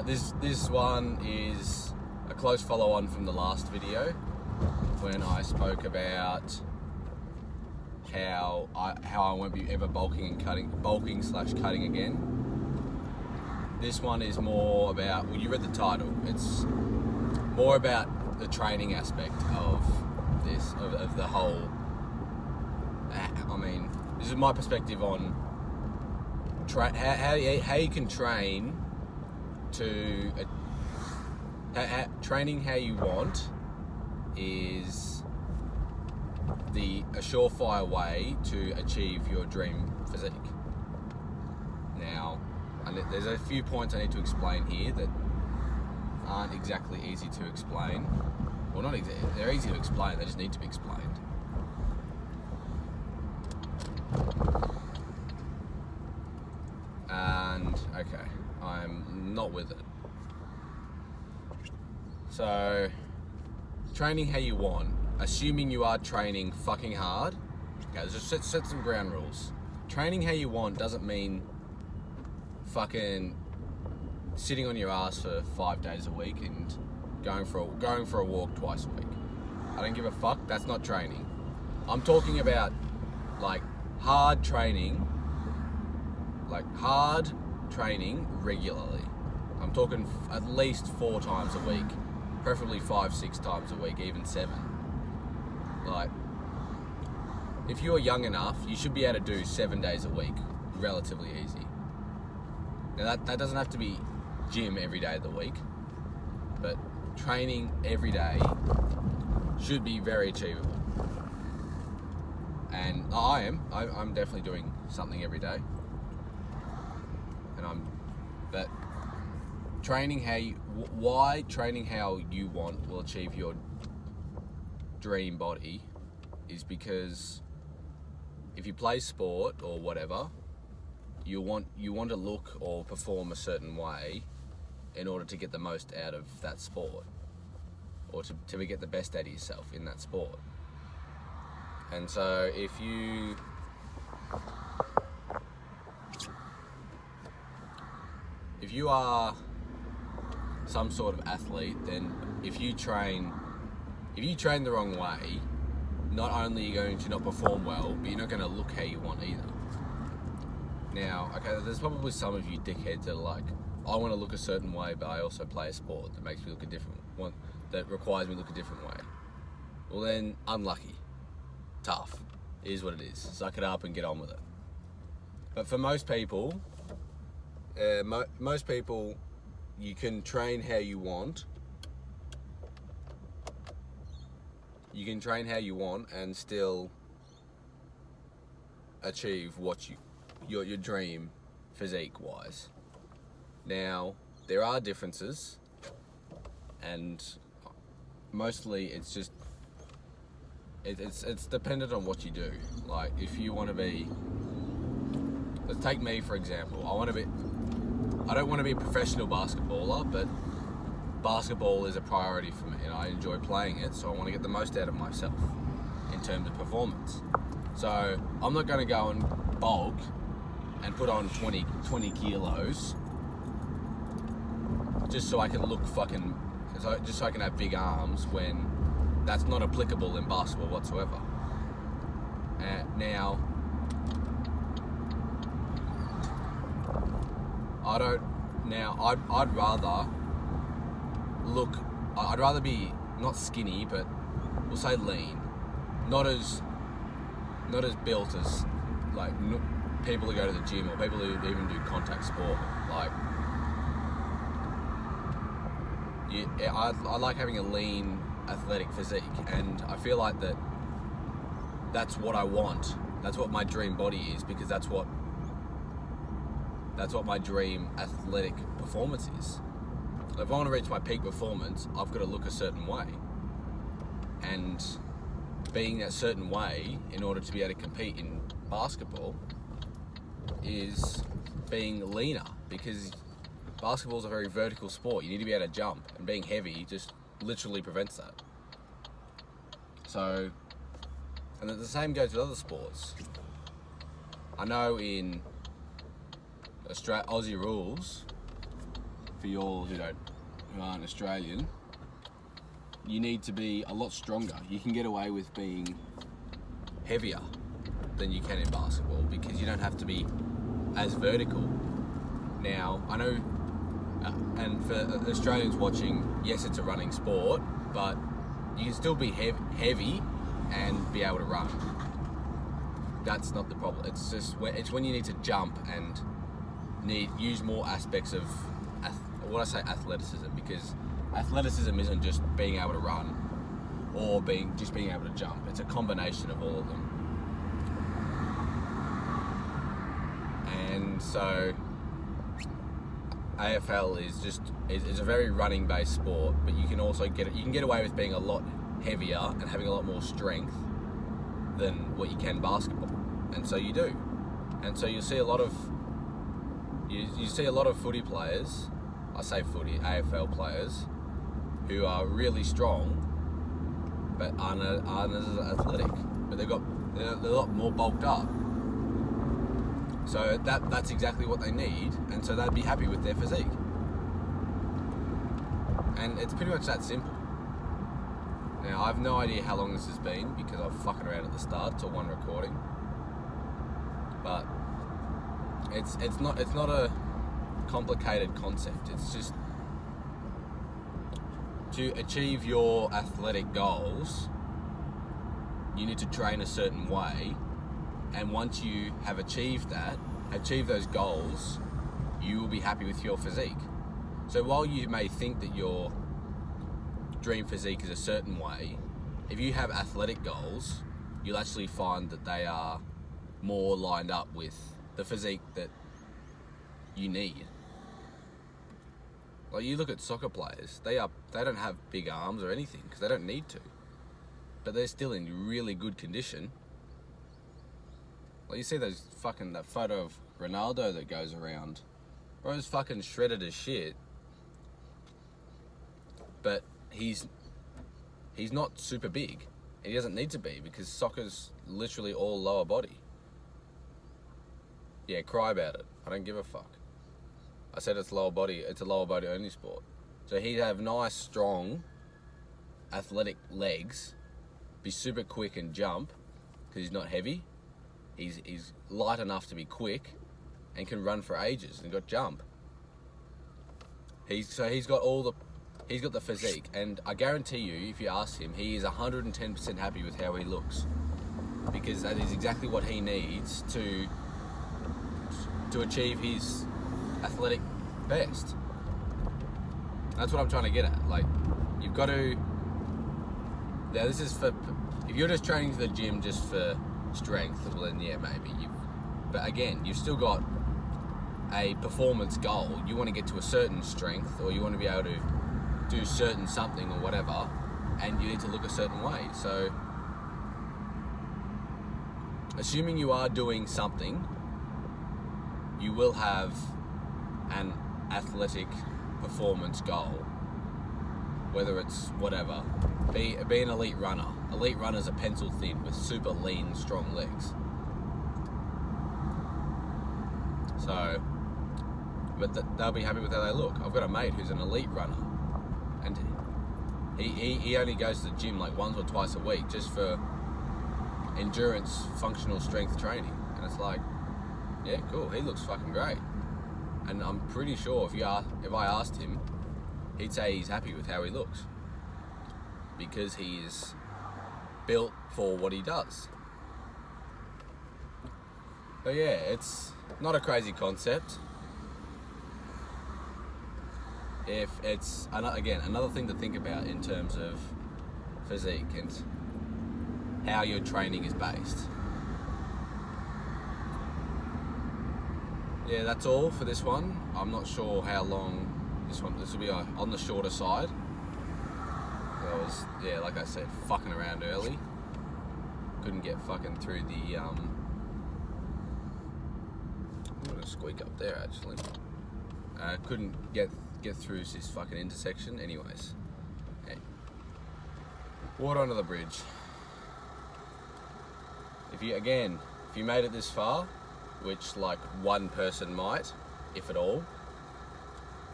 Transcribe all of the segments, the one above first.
This one is a close follow-on from the last video when I spoke about how I won't be ever bulking / cutting again. This one is more about, well, you read the title. It's more about the training aspect of this, of the whole. I mean, this is my perspective on how you can train to training how you want is a surefire way to achieve your dream physique. Now, there's a few points I need to explain here that aren't exactly easy to explain. Well, not exactly. They're easy to explain. They just need to be explained. And okay, I'm not with it. So, training how you want, assuming you are training fucking hard. Okay, let's just set some ground rules. Training how you want doesn't mean fucking sitting on your ass for 5 days a week and going for a walk twice a week. I don't give a fuck. That's not training. I'm talking about like hard training regularly. I'm talking at least 4 times a week, preferably 5-6 times a week, even 7. Like, if you're young enough, you should be able to do 7 days a week relatively easy. Now that doesn't have to be gym every day of the week, but training every day should be very achievable. And I'm definitely doing something every day. But training why training how you want will achieve your dream body is because if you play sport or whatever, you want to look or perform a certain way in order to get the most out of that sport, or to get the best out of yourself in that sport. And so if you are some sort of athlete, then if you train the wrong way, not only are you going to not perform well, but you're not going to look how you want either. Now, okay, there's probably some of you dickheads that are like, I want to look a certain way, but I also play a sport that makes me look a different one, that requires me to look a different way. Well then, unlucky. Tough. It is what it is. Suck it up and get on with it. But for most people, you can train how you want. You can train how you want and still achieve what your dream physique wise. Now, there are differences, and mostly it's just it's dependent on what you do. Like, if you want to be, let's take me for example. I don't want to be a professional basketballer, but basketball is a priority for me and I enjoy playing it, so I want to get the most out of myself in terms of performance. So I'm not going to go and bulk and put on 20 kilos just so I can look just so I can have big arms, when that's not applicable in basketball whatsoever. Now, I'd rather be not skinny, but we'll say lean, not as built as like people who go to the gym or people who even do contact sport. Like, I like having a lean, athletic physique, and I feel like that's what I want. That's what my dream body is, because that's what my dream athletic performance is. If I want to reach my peak performance, I've got to look a certain way. And being that certain way in order to be able to compete in basketball is being leaner, because basketball is a very vertical sport. You need to be able to jump, and being heavy just literally prevents that. So, and the same goes with other sports. I know in Aussie rules, for y'all who aren't Australian, you need to be a lot stronger. You can get away with being heavier than you can in basketball because you don't have to be as vertical. Now, I know, and for Australians watching, yes, it's a running sport, but you can still be heavy and be able to run. That's not the problem. It's just when you need to jump and use more aspects of athleticism, because athleticism isn't just being able to run or being able to jump. It's a combination of all of them. And so AFL is a very running based sport, but you can also get away with being a lot heavier and having a lot more strength than what you can basketball. And so you do. And so you see a lot of footy players, I say footy, AFL players, who are really strong but aren't as athletic. But they're a lot more bulked up. So that's exactly what they need, and so they'd be happy with their physique. And it's pretty much that simple. Now, I have no idea how long this has been because I was fucking around at the start till one recording. But it's not a complicated concept. It's just to achieve your athletic goals, you need to train a certain way, and once you have achieved those goals, you will be happy with your physique. So while you may think that your dream physique is a certain way, if you have athletic goals, you'll actually find that they are more lined up with the physique that you need. Like, you look at soccer players, they don't have big arms or anything because they don't need to, but they're still in really good condition. Like, you see that photo of Ronaldo that goes around. Bro's fucking shredded as shit, but he's not super big. He doesn't need to be because soccer's literally all lower body. Yeah, cry about it. I don't give a fuck. I said it's lower body. It's a lower body only sport. So he'd have nice, strong, athletic legs, be super quick and jump because he's not heavy. He's light enough to be quick and can run for ages and got jump. He's got the physique, and I guarantee you, if you ask him, he is 110% happy with how he looks, because that is exactly what he needs to achieve his athletic best. That's what I'm trying to get at. Like, you've got to. Now, this is for if you're just training to the gym just for strength, well then yeah, maybe. But again, you've still got a performance goal. You want to get to a certain strength, or you want to be able to do certain something or whatever, and you need to look a certain way. So, assuming you are doing something, you will have an athletic performance goal, whether it's whatever. Be an elite runner. Elite runners are pencil thin with super lean, strong legs. So, but they'll be happy with how they look. I've got a mate who's an elite runner, and he only goes to the gym like once or twice a week just for endurance, functional strength training. And it's like, yeah, cool. He looks fucking great. And I'm pretty sure if I asked him, he'd say he's happy with how he looks because he is built for what he does. But yeah, it's not a crazy concept. If it's another thing to think about in terms of physique and how your training is based. Yeah, that's all for this one. I'm not sure how long this will be on the shorter side. I was, like I said, fucking around early. Couldn't get fucking through the I'm gonna squeak up there actually. Couldn't get through this fucking intersection. Anyways, hey. Water under the bridge. If you made it this far, which like one person might, if at all,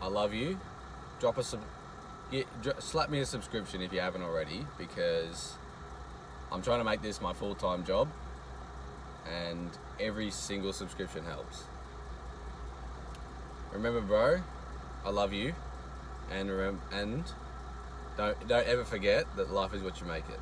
I love you. Drop us some. Slap me a subscription if you haven't already, because I'm trying to make this my full-time job, and every single subscription helps. Remember, bro, I love you, and don't ever forget that life is what you make it.